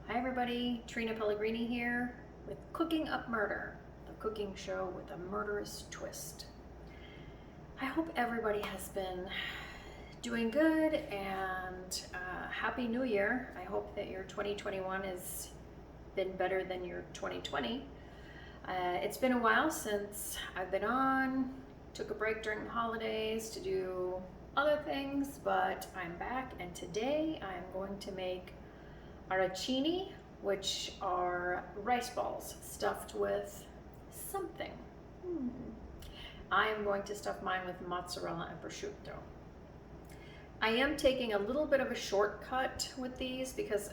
Hi everybody, Trina Pellegrini here with Cooking Up Murder, the cooking show with a murderous twist. I hope everybody has been doing good and Happy New Year. I hope that your 2021 has been better than your 2020. It's been a while since I've been on, took a break during the holidays to do other things, but I'm back and today I'm going to make arancini, which are rice balls stuffed with something. I am going to stuff mine with mozzarella and prosciutto. I am taking a little bit of a shortcut with these because,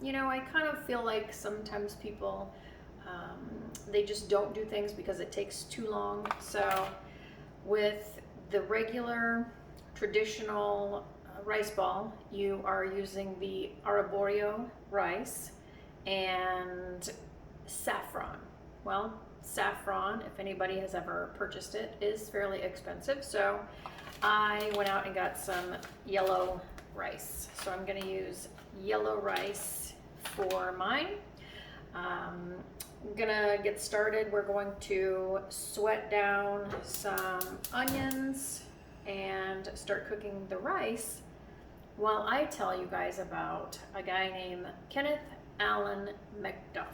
I kind of feel like sometimes people, they just don't do things because it takes too long. So with the regular traditional rice ball, you are using the arborio rice and saffron. Well, saffron, if anybody has ever purchased it, is fairly expensive. So I went out and got some yellow rice. So I'm going to use yellow rice for mine. I'm gonna get started. We're going to sweat down some onions and start cooking the rice while I tell you guys about a guy named Kenneth Allen McDuff.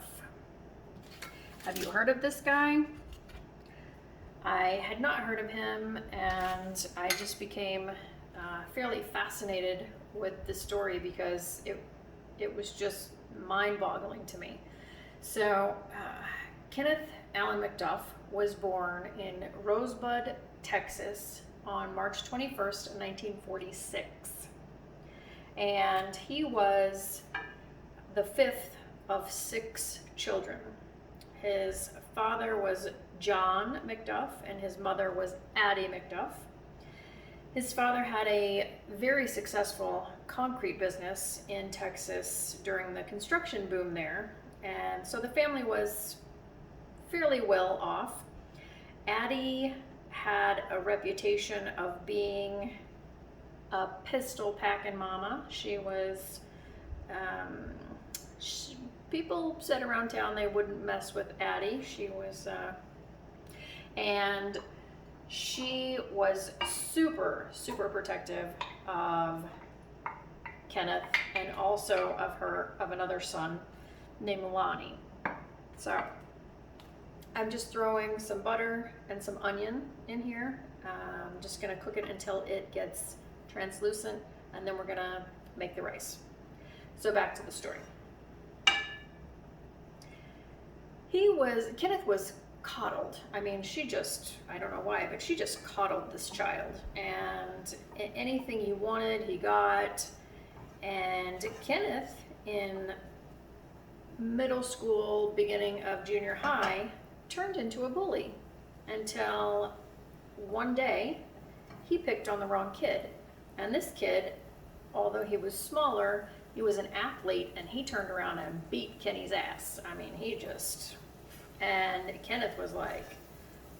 Have you heard of this guy? I had not heard of him, and I just became fairly fascinated with the story because it was just mind-boggling to me. So Kenneth Allen McDuff was born in Rosebud, Texas on March 21st, 1946. And he was the fifth of 6 children. His father was John McDuff and his mother was Addie McDuff. His father had a very successful concrete business in Texas during the construction boom there, and so the family was fairly well off. Addie had a reputation of being a pistol packing mama. She was, people said around town they wouldn't mess with Addie. She was, and she was super, super protective of Kenneth and also of another son named Lonnie. So I'm just throwing some butter and some onion in here. I'm just gonna cook it until it gets translucent, and then we're gonna make the rice. So back to the story. Kenneth was coddled. I mean, I don't know why, but she just coddled this child, and anything he wanted, he got. And Kenneth, in middle school, beginning of junior high, turned into a bully until one day he picked on the wrong kid. And this kid, although he was smaller, he was an athlete, and he turned around and beat Kenny's ass. I mean, and Kenneth was like,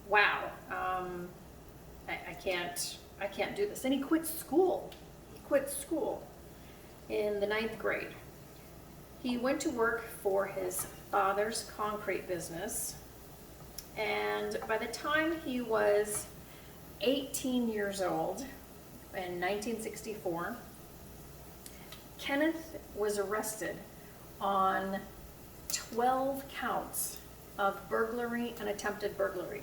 wow, I can't do this. And he quit school. In the 9th grade. He went to work for his father's concrete business, and by the time he was 18 years old in 1964, Kenneth was arrested on 12 counts of burglary and attempted burglary.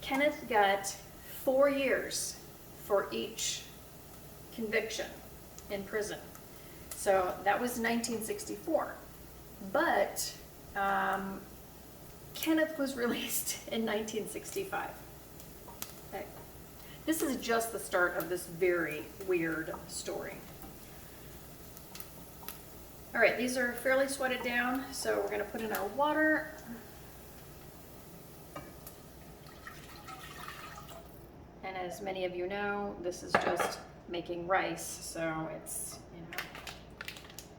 Kenneth got 4 years for each conviction in prison. So that was 1964. But Kenneth was released in 1965. Okay. This is just the start of this very weird story. All right, these are fairly sweated down, so we're going to put in our water. And as many of you know, this is just making rice, so it's,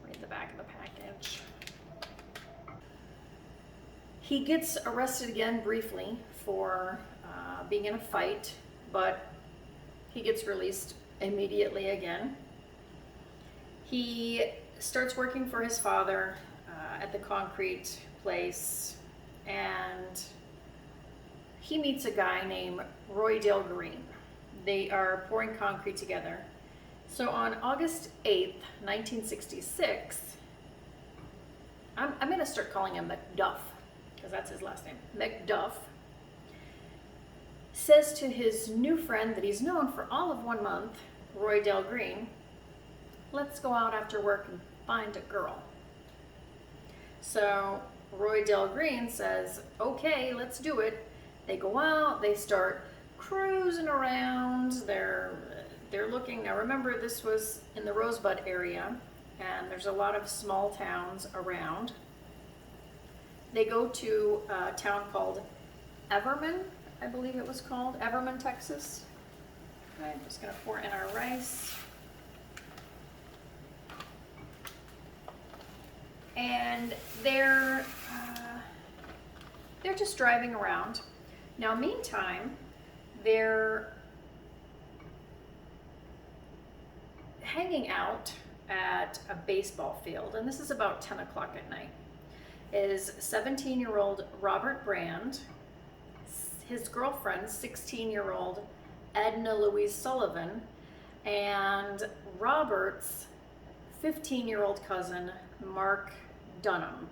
read the back of the package. He gets arrested again briefly for being in a fight, but he gets released immediately again. He starts working for his father at the concrete place, and he meets a guy named Roy Dale Green. They are pouring concrete together. So on August 8th, 1966, I'm going to start calling him McDuff, because that's his last name. McDuff says to his new friend that he's known for all of 1 month, Roy Dale Green, let's go out after work and find a girl. So Roy Dale Green says, okay, let's do it. They go out, they start cruising around, they're looking. Now remember, this was in the Rosebud area, and there's a lot of small towns around. They go to a town called Everman, I believe it was called, Everman, Texas. Okay, I'm just gonna pour in our rice. And they're just driving around. Now, meantime, they're hanging out at a baseball field, and this is about 10 o'clock at night. Is 17-year-old Robert Brand, his girlfriend, 16-year-old Edna Louise Sullivan, and Robert's 15-year-old cousin, Mark Dunham.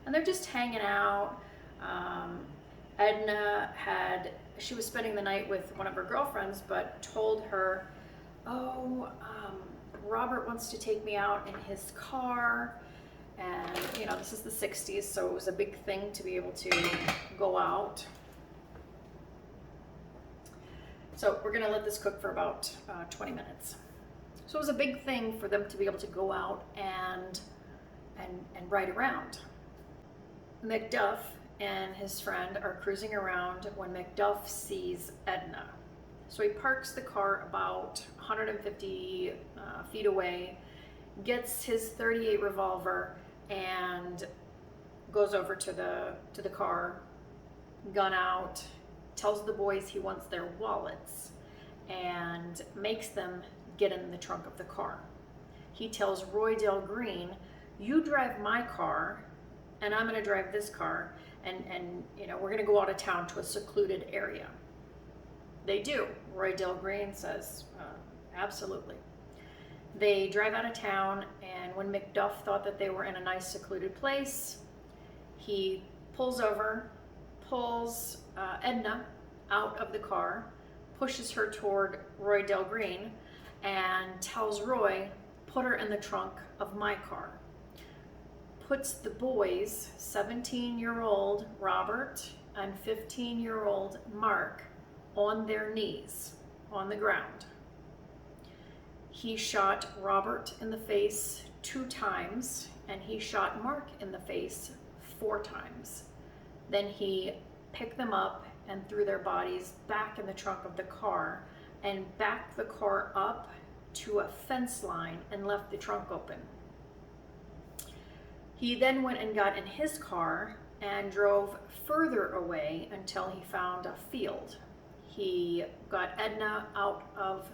And they're just hanging out. Edna she was spending the night with one of her girlfriends, but told her, Robert wants to take me out in his car. And, this is the 60s, so it was a big thing to be able to go out. So we're gonna let this cook for about 20 minutes. So it was a big thing for them to be able to go out and ride around. McDuff and his friend are cruising around when McDuff sees Edna. So he parks the car about 150 feet away, gets his .38 revolver, and goes over to the car, gun out, tells the boys he wants their wallets, and makes them get in the trunk of the car. He tells Roy Dale Green, you drive my car, and I'm gonna drive this car, and we're gonna go out of town to a secluded area. They do. Roy Dale Green says, absolutely. They drive out of town, and when McDuff thought that they were in a nice secluded place, he pulls over, pulls Edna out of the car, pushes her toward Roy Dale Green, and tells Roy, put her in the trunk of my car. Puts the boys, 17-year-old Robert and 15-year-old Mark, on their knees on the ground. He shot Robert in the face 2 times, and he shot Mark in the face 4 times. Then he picked them up and threw their bodies back in the trunk of the car and backed the car up to a fence line and left the trunk open. He then went and got in his car and drove further away until he found a field. He got Edna out of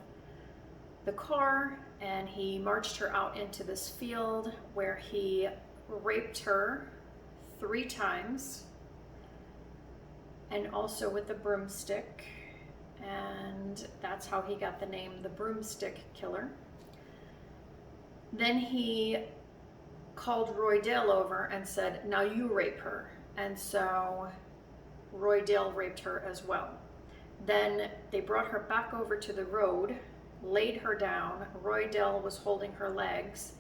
the car and he marched her out into this field where he raped her 3 times, and also with a broomstick, and that's how he got the name the Broomstick Killer. Then he called Roy Dale over and said, now you rape her. And so Roy Dale raped her as well. Then they brought her back over to the road, laid her down. Roy Dale was holding her legs,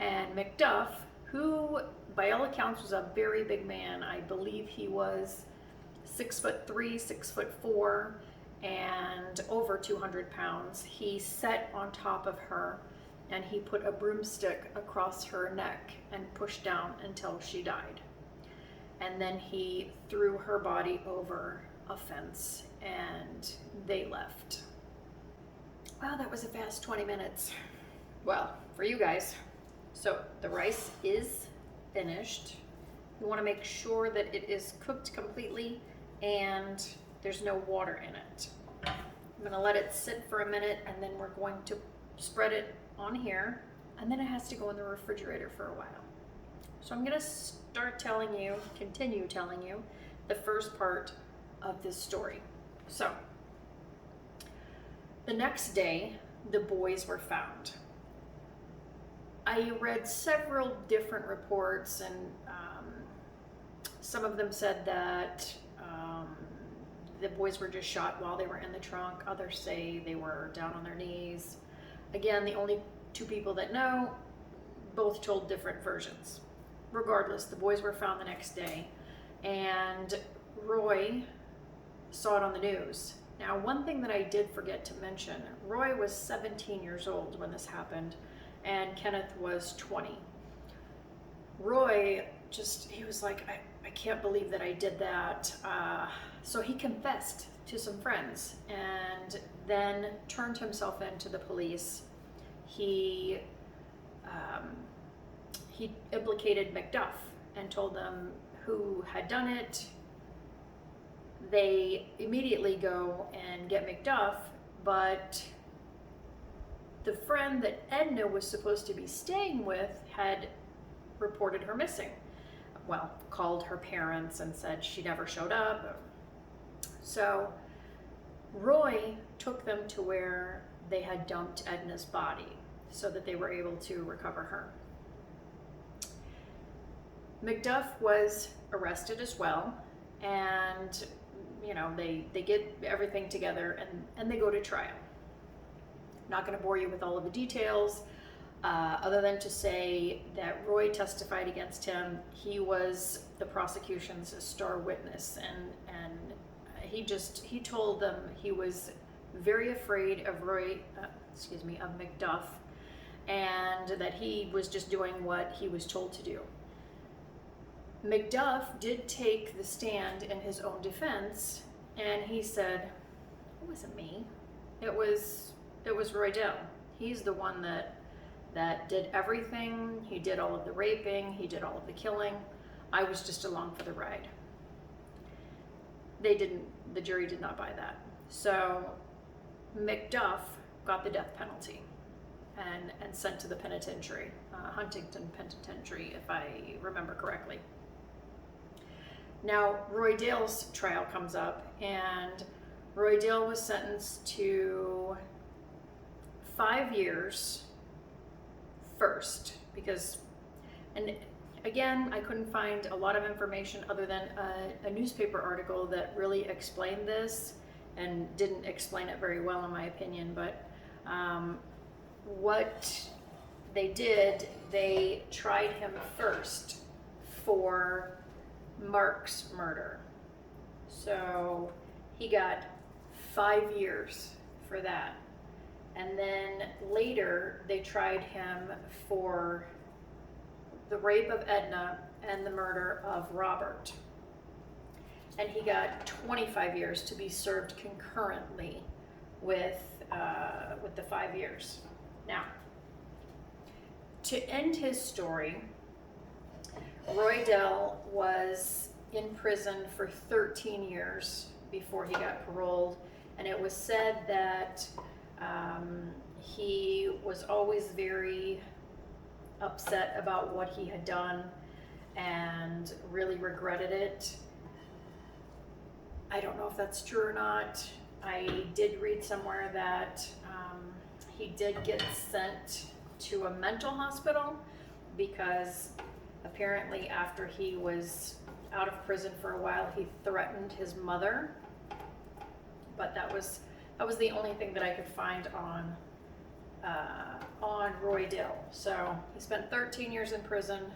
and McDuff, who by all accounts was a very big man, I believe he was 6'3", 6'4", and over 200 pounds. He sat on top of her and he put a broomstick across her neck and pushed down until she died. And then he threw her body over a fence and they left. Wow, that was a fast 20 minutes. Well, for you guys. So the rice is finished. You want to make sure that it is cooked completely and there's no water in it. I'm going to let it sit for a minute, and then we're going to spread it on here and then it has to go in the refrigerator for a while. So I'm gonna continue telling you the first part of this story. So the next day, the boys were found. I read several different reports, and some of them said that the boys were just shot while they were in the trunk. Others say they were down on their knees. Again, the only two people that know both told different versions. Regardless, the boys were found the next day, and Roy saw it on the news. Now, one thing that I did forget to mention, Roy was 17 years old when this happened, and Kenneth was 20. Roy he was like, I can't believe that I did that. So he confessed to some friends and then turned himself in to the police. He implicated McDuff and told them who had done it. They immediately go and get McDuff, but the friend that Edna was supposed to be staying with had reported her missing. Well, called her parents and said she never showed up. So Roy took them to where they had dumped Edna's body so that they were able to recover her. McDuff was arrested as well, and they get everything together and they go to trial. I'm not going to bore you with all of the details, other than to say that Roy testified against him. He was the prosecution's star witness, and he told them he was very afraid of of McDuff, and that he was just doing what he was told to do. McDuff did take the stand in his own defense, and he said, "It wasn't me. It was Roy Dell. He's the one that did everything. He did all of the raping. He did all of the killing. I was just along for the ride." The jury did not buy that. So McDuff got the death penalty and sent to the penitentiary, Huntington Penitentiary, if I remember correctly. Now, Roy Dale's trial comes up, and Roy Dale was sentenced to 5 years first, and again, I couldn't find a lot of information other than a newspaper article that really explained this, and didn't explain it very well in my opinion, but what they did, they tried him first for Mark's murder. So he got 5 years for that. And then later they tried him for the rape of Edna and the murder of Robert. And he got 25 years to be served concurrently with the 5 years. Now, to end his story, Roy Dell was in prison for 13 years before he got paroled, and it was said that he was always very upset about what he had done and really regretted it. I don't know if that's true or not. I did read somewhere that he did get sent to a mental hospital because apparently after he was out of prison for a while, he threatened his mother. But that was the only thing that I could find on Roy Dale. So he spent 13 years in prison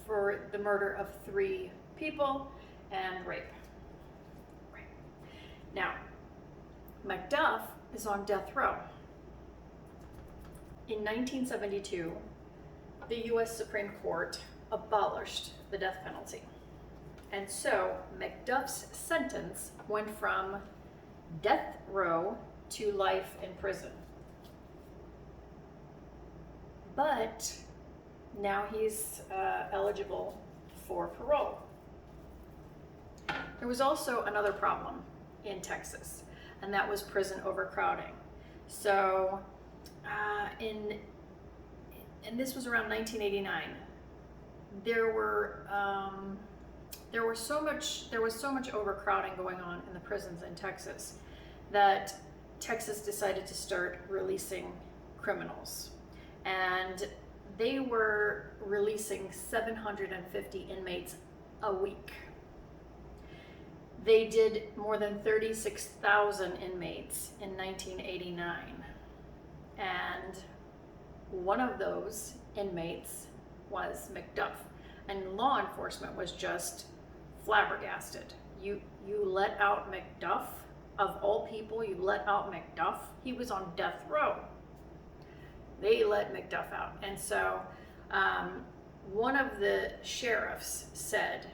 for the murder of 3 people and rape. Now, McDuff is on death row. In 1972, the U.S. Supreme Court abolished the death penalty. And so McDuff's sentence went from death row to life in prison. But now he's eligible for parole. There was also another problem in Texas, and that was prison overcrowding. So and this was around 1989, there was so much overcrowding going on in the prisons in Texas that Texas decided to start releasing criminals, and they were releasing 750 inmates a week. They did more than 36,000 inmates in 1989, and one of those inmates was McDuff, and law enforcement was just flabbergasted. You let out McDuff, of all people, you let out McDuff. He was on death row. They let McDuff out. And so one of the sheriffs said,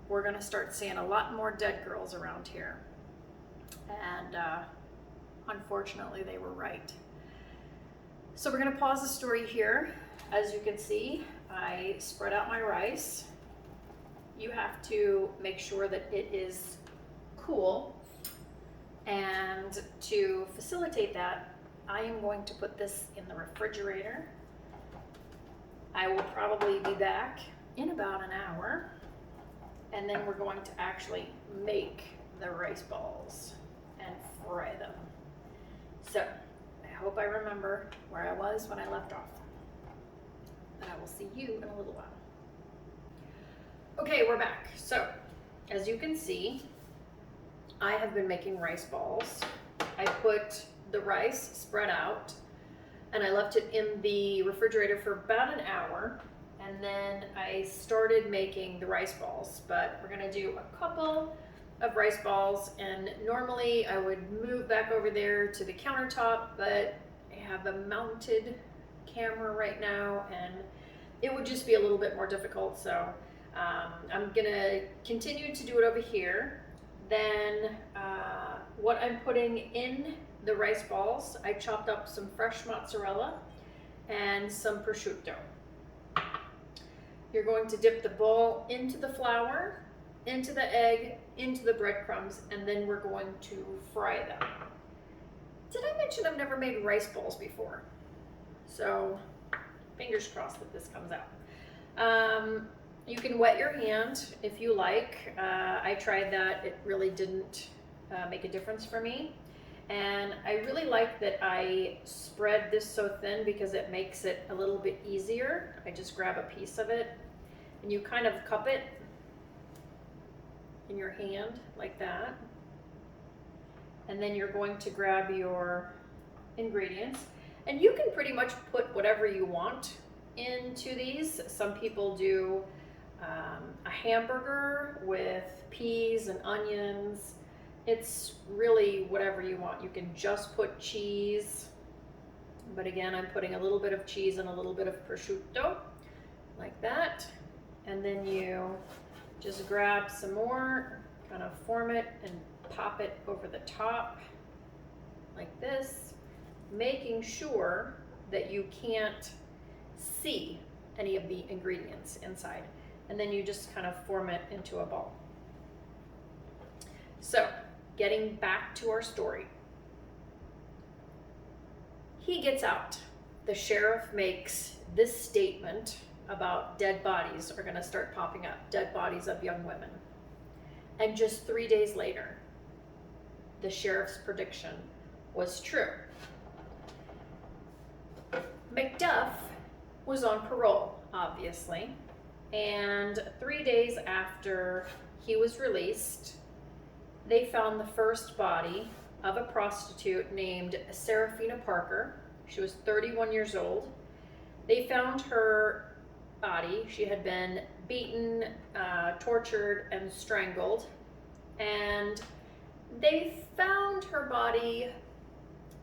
we're gonna start seeing a lot more dead girls around here. And unfortunately, they were right. So we're gonna pause the story here. As you can see, I spread out my rice. You have to make sure that it is cool. And to facilitate that, I am going to put this in the refrigerator. I will probably be back in about an hour, and then we're going to actually make the rice balls and fry them. So I hope I remember where I was when I left off. And I will see you in a little while. Okay, we're back. So as you can see, I have been making rice balls. I put the rice spread out and I left it in the refrigerator for about an hour, and then I started making the rice balls. But we're gonna do a couple of rice balls, and normally I would move back over there to the countertop, but I have a mounted camera right now and it would just be a little bit more difficult. So I'm gonna continue to do it over here. Then what I'm putting in the rice balls, I chopped up some fresh mozzarella and some prosciutto. You're going to dip the ball into the flour, into the egg, into the breadcrumbs, and then we're going to fry them. Did I mention I've never made rice balls before? So fingers crossed that this comes out. You can wet your hand if you like. I tried that. It really didn't make a difference for me. And I really like that I spread this so thin because it makes it a little bit easier. I just grab a piece of it and you kind of cup it in your hand like that. And then you're going to grab your ingredients. And you can pretty much put whatever you want into these. Some people do a hamburger with peas and onions. It's really whatever you want. You can just put cheese, but again, I'm putting a little bit of cheese and a little bit of prosciutto, like that. And then you just grab some more, kind of form it and pop it over the top, like this, making sure that you can't see any of the ingredients inside. And then you just kind of form it into a ball. So, getting back to our story. He gets out. The sheriff makes this statement about dead bodies are gonna start popping up, dead bodies of young women. And just 3 days later, the sheriff's prediction was true. McDuff was on parole, obviously, and 3 days after he was released, they found the first body of a prostitute named Serafina Parker. She was 31 years old. They found her body. She had been beaten, tortured, and strangled. And they found her body,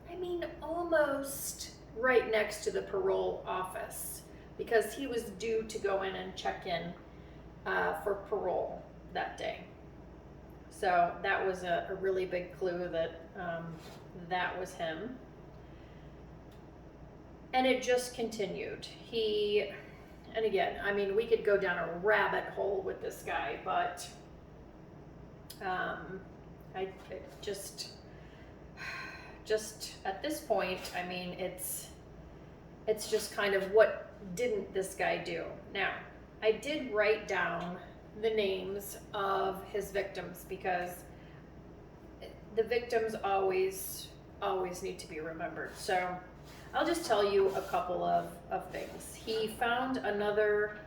I mean, almost right next to the parole office, because he was due to go in and check in for parole that day. So that was a really big clue that that was him. And it just continued. And again, I mean, we could go down a rabbit hole with this guy, but I just at this point, I mean, It's just kind of what didn't this guy do. Now, I did write down the names of his victims because the victims always need to be remembered. So I'll just tell you a couple of things. He found another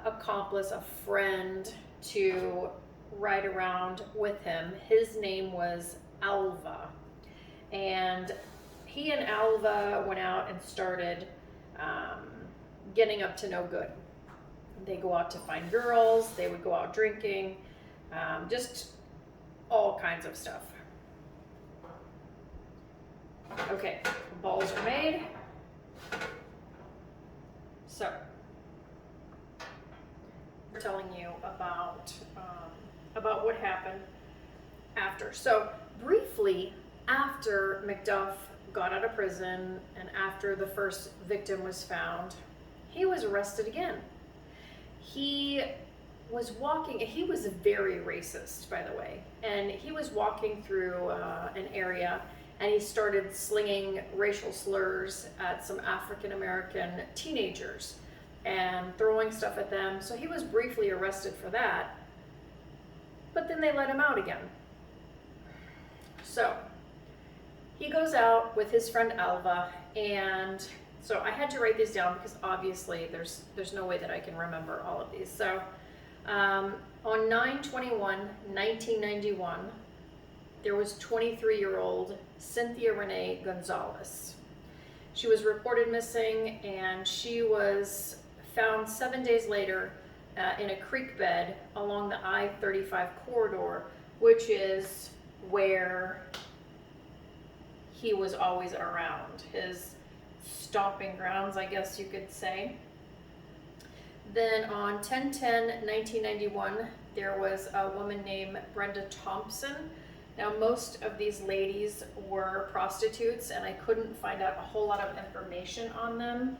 accomplice, a friend, to ride around with him. His name was Alva. And he and Alva went out and started getting up to no good. They go out to find girls, they would go out drinking, just all kinds of stuff. Okay, balls are made. So, we're telling you about what happened after. So, briefly, after McDuff got out of prison and after the first victim was found, he was arrested again. He was walking, he was very racist, by the way, and he was walking through an area and he started slinging racial slurs at some African American teenagers and throwing stuff at them. So he was briefly arrested for that, but then they let him out again. So he goes out with his friend Alva, and so I had to write these down because obviously there's no way that I can remember all of these. So on 9/21/1991, there was 23-year-old Cynthia Renee Gonzalez. She was reported missing, and she was found 7 days later in a creek bed along the I-35 corridor, which is where he was always around, his stomping grounds, I guess you could say. Then on 10/10/1991, there was a woman named Brenda Thompson. Now, most of these ladies were prostitutes, and I couldn't find out a whole lot of information on them.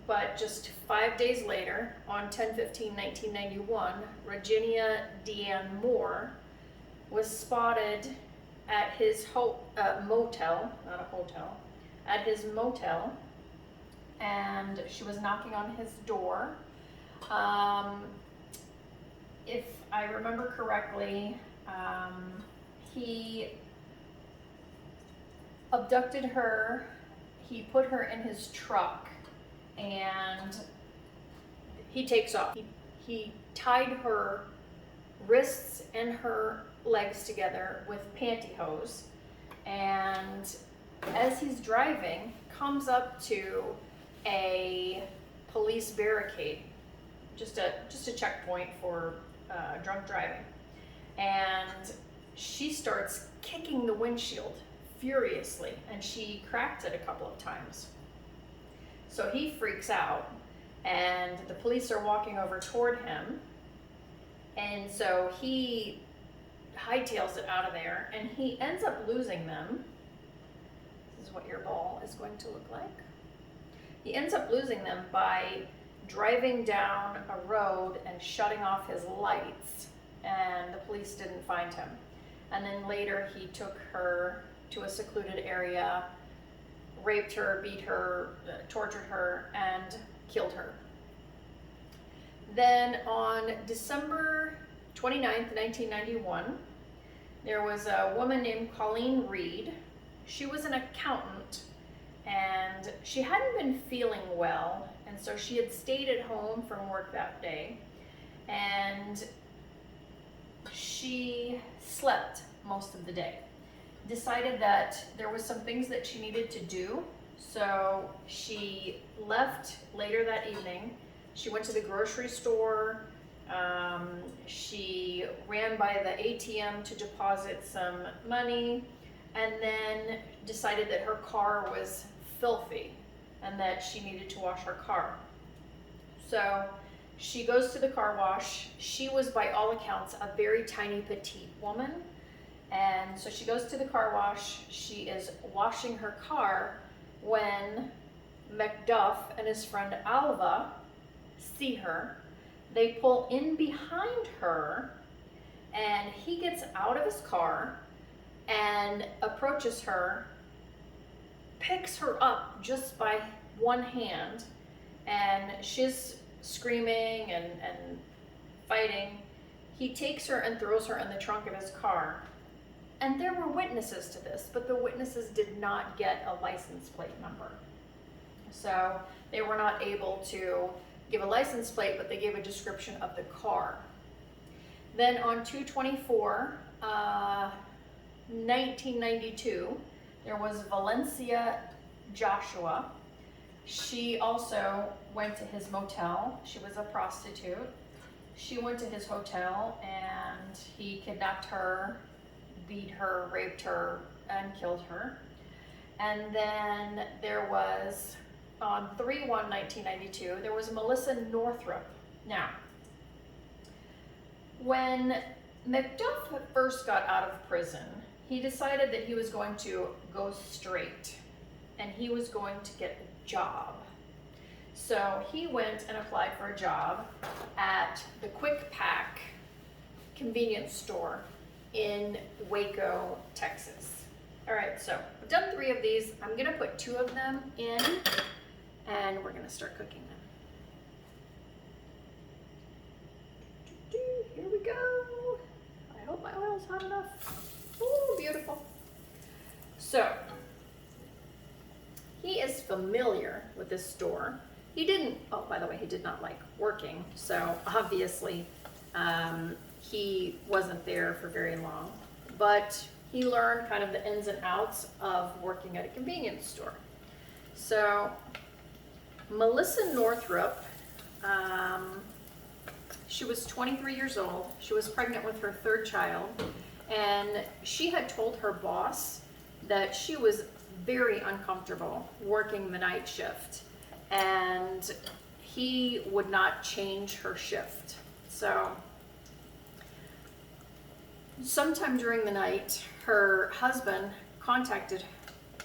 But just 5 days later, on 10/15/1991, Virginia Deanne Moore was spotted at his motel, not a hotel, at his motel, and she was knocking on his door. If I remember correctly, he abducted her, he put her in his truck, and he takes off. He tied her wrists and her legs together with pantyhose, and as he's driving, comes up to a police barricade, just a checkpoint for drunk driving, and she starts kicking the windshield furiously, and she cracked it a couple of times. So he freaks out, and the police are walking over toward him, and so he hightails it out of there, and he ends up losing them. This is what your ball is going to look like. He ends up losing them by driving down a road and shutting off his lights, and the police didn't find him. And then later he took her to a secluded area, raped her, beat her, tortured her, and killed her. Then on December 29th, 1991, there was a woman named Colleen Reed. She was an accountant, and she hadn't been feeling well, and so she had stayed at home from work that day, and she slept most of the day. Decided that there was some things that she needed to do, so she left later that evening. She went to the grocery store. She ran by the ATM to deposit some money, and then decided that her car was filthy and that she needed to wash her car. So she goes to the car wash. She was, by all accounts, a very tiny, petite woman. And so she goes to the car wash. She is washing her car when McDuff and his friend Alva see her. They pull in behind her, and he gets out of his car and approaches her picks her up just by one hand, and she's screaming and fighting. He takes her and throws her in the trunk of his car. And there were witnesses to this, but the witnesses did not get a license plate number. So they were not able to give a license plate, but they gave a description of the car. Then on 2/24, 1992, there was Valencia Joshua. She also went to his motel. She was a prostitute. She went to his hotel and he kidnapped her, beat her, raped her, and killed her. And then there was, on 3/1/1992, there was Melissa Northrup. Now, when McDuff first got out of prison, he decided that he was going to go straight and he was going to get a job. So he went and applied for a job at the Quick Pack convenience store in Waco, Texas. All right, so I've done 3 of these. I'm gonna put 2 of them in and we're gonna start cooking them. Here we go. I hope my oil's hot enough. Ooh, beautiful. So, he is familiar with this store. He didn't, oh, by the way, he did not like working, so obviously he wasn't there for very long, but he learned kind of the ins and outs of working at a convenience store. So Melissa Northrup, she was 23 years old. She was pregnant with her 3rd child, and she had told her boss that she was very uncomfortable working the night shift, and he would not change her shift. So sometime during the night, her husband contacted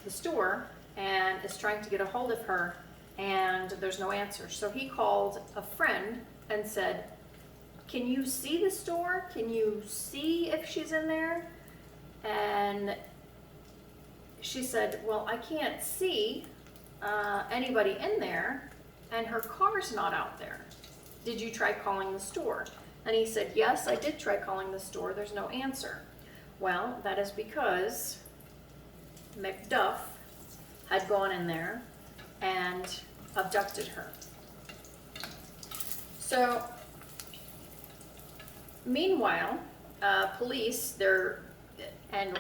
the store and is trying to get a hold of her, and there's no answer. So he called a friend and said, "Can you see the store? Can you see if she's in there?" And she said, "Well, I can't see anybody in there, and her car's not out there. Did you try calling the store?" And he said, "Yes, I did try calling the store. There's no answer." Well, that is because McDuff had gone in there and abducted her. So, meanwhile, police, and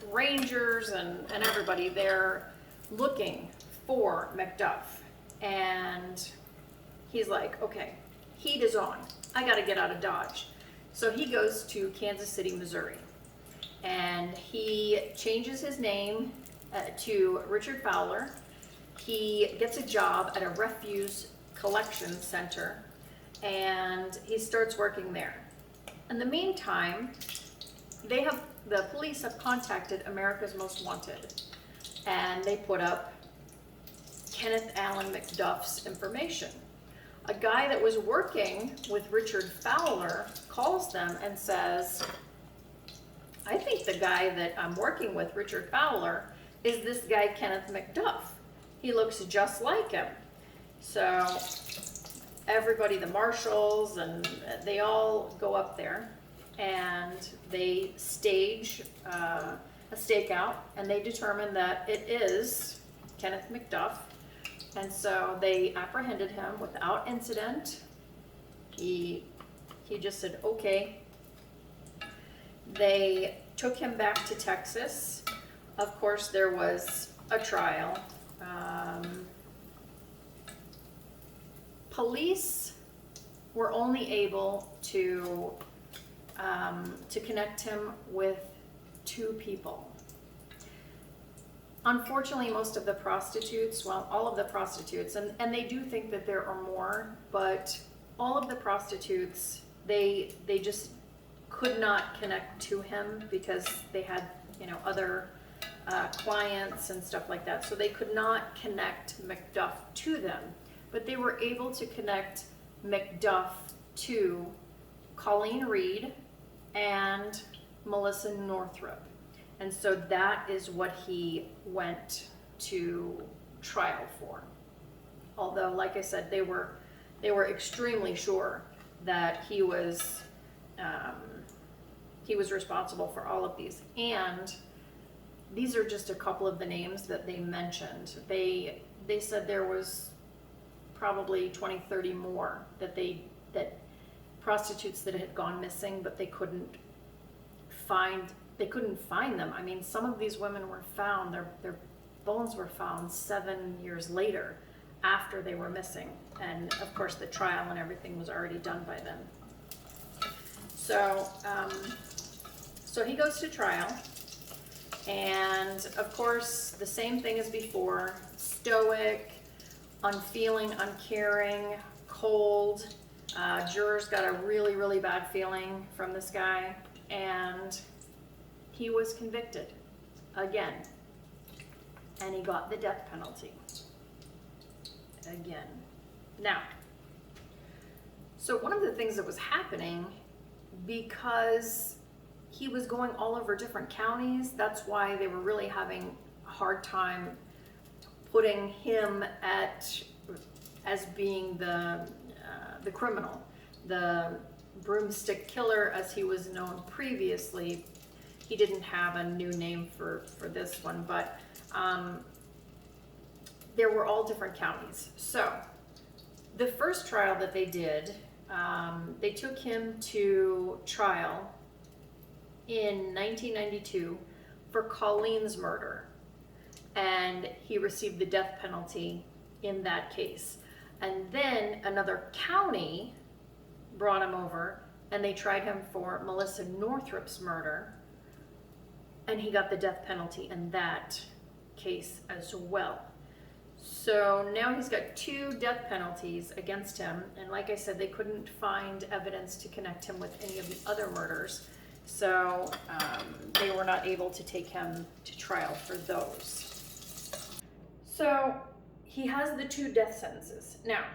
rangers and everybody, they're looking for McDuff. And he's like, okay, heat is on. I gotta get out of Dodge. So he goes to Kansas City, Missouri. And he changes his name to Richard Fowler. He gets a job at a refuse collection center, and he starts working there. In the meantime, the police have contacted America's Most Wanted, and they put up Kenneth Allen McDuff's information. A guy that was working with Richard Fowler calls them and says, "I think the guy that I'm working with, Richard Fowler, is this guy Kenneth McDuff. He looks just like him." So everybody, the marshals, and they all go up there and they stage a stakeout, and they determine that it is Kenneth McDuff. And so they apprehended him without incident. He just said, okay. They took him back to Texas. Of course, there was a trial. Police were only able to connect him with 2 people. Unfortunately, most of the prostitutes, well, all of the prostitutes, and they do think that there are more, but all of the prostitutes, they just could not connect to him because they had, other clients and stuff like that. So they could not connect McDuff to them, but they were able to connect McDuff to Colleen Reed and Melissa Northrup. And so that is what he went to trial for. Although, like I said, they were extremely sure that he was responsible for all of these. And these are just a couple of the names that they mentioned. They said there was probably 20, 30 more that prostitutes that had gone missing, but they couldn't find them. I mean, some of these women were found, their bones were found 7 years later after they were missing. And of course the trial and everything was already done by then. So, so he goes to trial, and of course the same thing as before: stoic, unfeeling, uncaring, cold. Jurors got a really, really bad feeling from this guy, and he was convicted again, and he got the death penalty again. Now, so one of the things that was happening, because he was going all over different counties, that's why they were really having a hard time putting him as being the criminal, the broomstick killer, as he was known previously. He didn't have a new name for this one, but there were all different counties. So the first trial that they did, they took him to trial in 1992 for Colleen's murder, and he received the death penalty in that case. And then another county brought him over, and they tried him for Melissa Northrup's murder, and he got the death penalty in that case as well. So now he's got 2 death penalties against him, and like I said, they couldn't find evidence to connect him with any of the other murders, so they were not able to take him to trial for those. So he has the 2 death sentences. Now,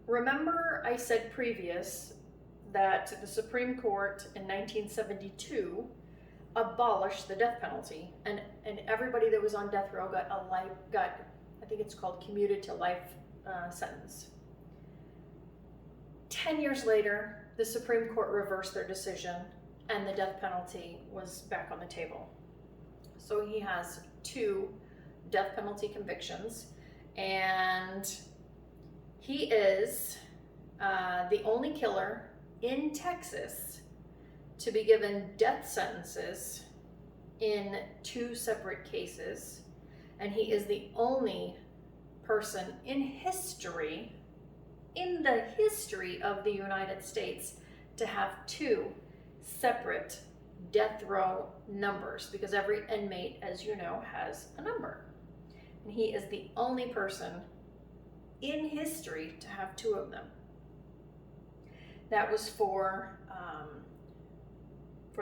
remember I said previous that the Supreme Court in 1972 abolished the death penalty, and everybody that was on death row got I think it's called commuted to life sentence. 10 years later, the Supreme Court reversed their decision, and the death penalty was back on the table. So he has 2 death penalty convictions, and he is the only killer in Texas to be given death sentences in 2 separate cases, and he is the only person in the history of the United States to have 2 separate death row numbers, because every inmate, as you know, has a number. And he is the only person in history to have 2 of them. That was for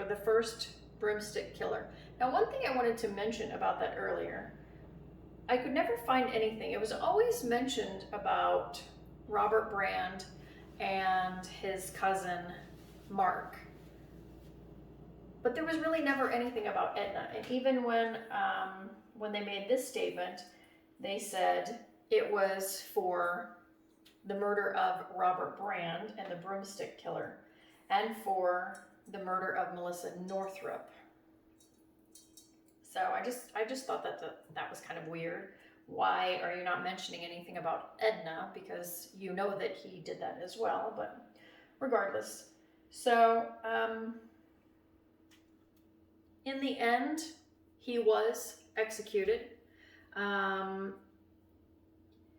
the first broomstick killer. Now, one thing I wanted to mention about that earlier, I could never find anything. It was always mentioned about Robert Brand and his cousin Mark, but there was really never anything about Edna. And even when they made this statement, they said it was for the murder of Robert Brand and the broomstick killer, and for the murder of Melissa Northrup. So I just thought that was kind of weird. Why are you not mentioning anything about Edna? Because you know that he did that as well, but regardless. So in the end, he was executed.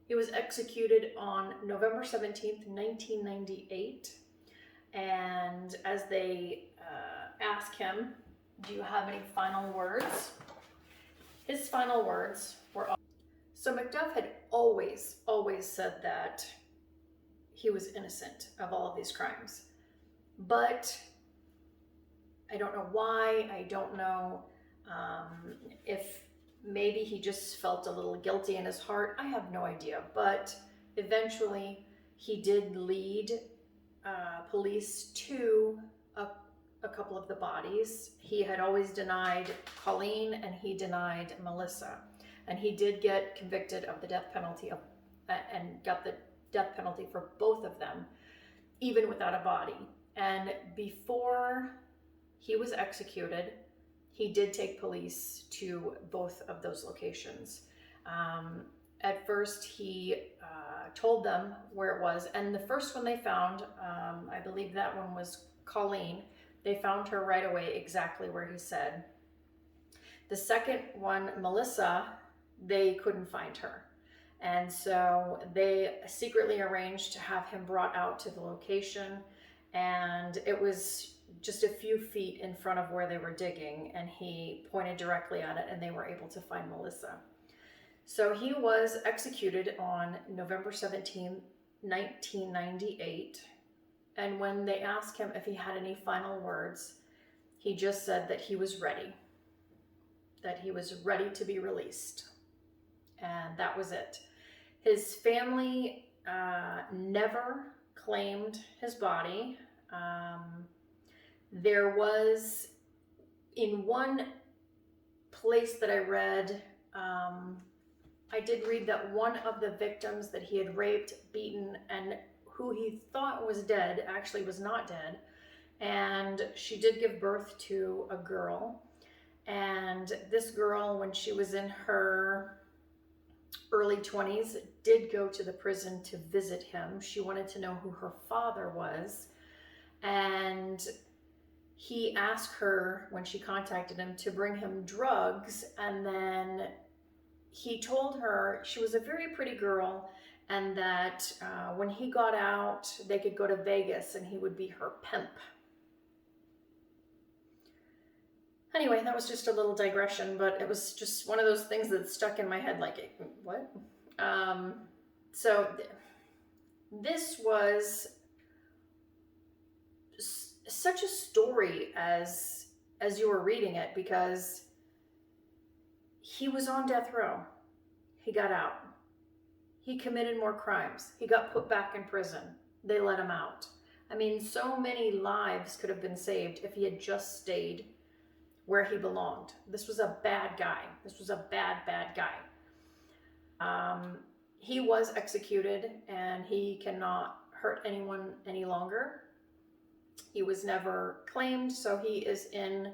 He was executed on November 17th, 1998. And as they asked him, do you have any final words? His final words were, so McDuff had always said that he was innocent of all of these crimes. But I don't know why. I don't know if maybe he just felt a little guilty in his heart. I have no idea. But eventually he did lead police to a a couple of the bodies. He had always denied Colleen and he denied Melissa. And he did get convicted of the death penalty and got the death penalty for both of them, even without a body. And before he was executed, he did take police to both of those locations. At first, he told them where it was. And the first one they found, I believe that one was Colleen. They found her right away exactly where he said. The second one, Melissa, they couldn't find her. And so they secretly arranged to have him brought out to the location. And it was just a few feet in front of where they were digging. And he pointed directly at it and they were able to find Melissa. So he was executed on November 17, 1998. And when they asked him if he had any final words, he just said that he was ready to be released. And that was it. His family never claimed his body. There was, in one place that I read, I did read that one of the victims that he had raped, beaten, and who he thought was dead actually was not dead. And she did give birth to a girl. And this girl, when she was in her early 20s, did go to the prison to visit him. She wanted to know who her father was. And he asked her, when she contacted him, to bring him drugs. And then he told her she was a very pretty girl and that when he got out, they could go to Vegas and he would be her pimp. Anyway, that was just a little digression, but it was just one of those things that stuck in my head like, what? So this was such a story as you were reading it, because he was on death row. He got out. He committed more crimes. He got put back in prison. They let him out. I mean, so many lives could have been saved if he had just stayed where he belonged. This was a bad guy. This was a bad, bad guy. He was executed and he cannot hurt anyone any longer. He was never claimed, so he is in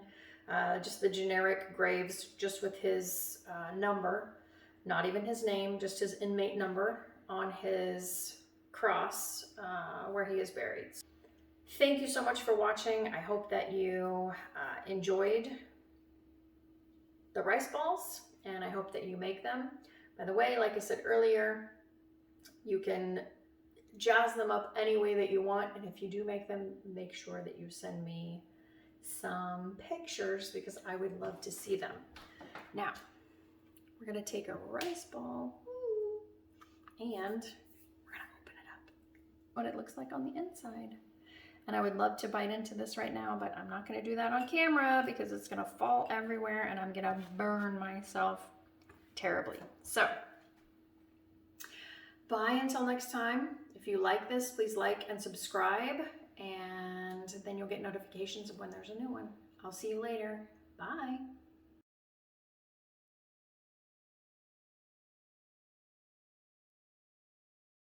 just the generic graves, just with his number, not even his name, just his inmate number on his cross where he is buried. Thank you so much for watching. I hope that you enjoyed the rice balls, and I hope that you make them. By the way, like I said earlier, you can jazz them up any way that you want, and if you do make them, make sure that you send me some pictures because I would love to see them. Now, we're gonna take a rice ball and we're gonna open it up, what it looks like on the inside. And I would love to bite into this right now, but I'm not gonna do that on camera because it's gonna fall everywhere and I'm gonna burn myself terribly. So, bye until next time. If you like this, please like and subscribe, and then you'll get notifications of when there's a new one. I'll see you later. Bye.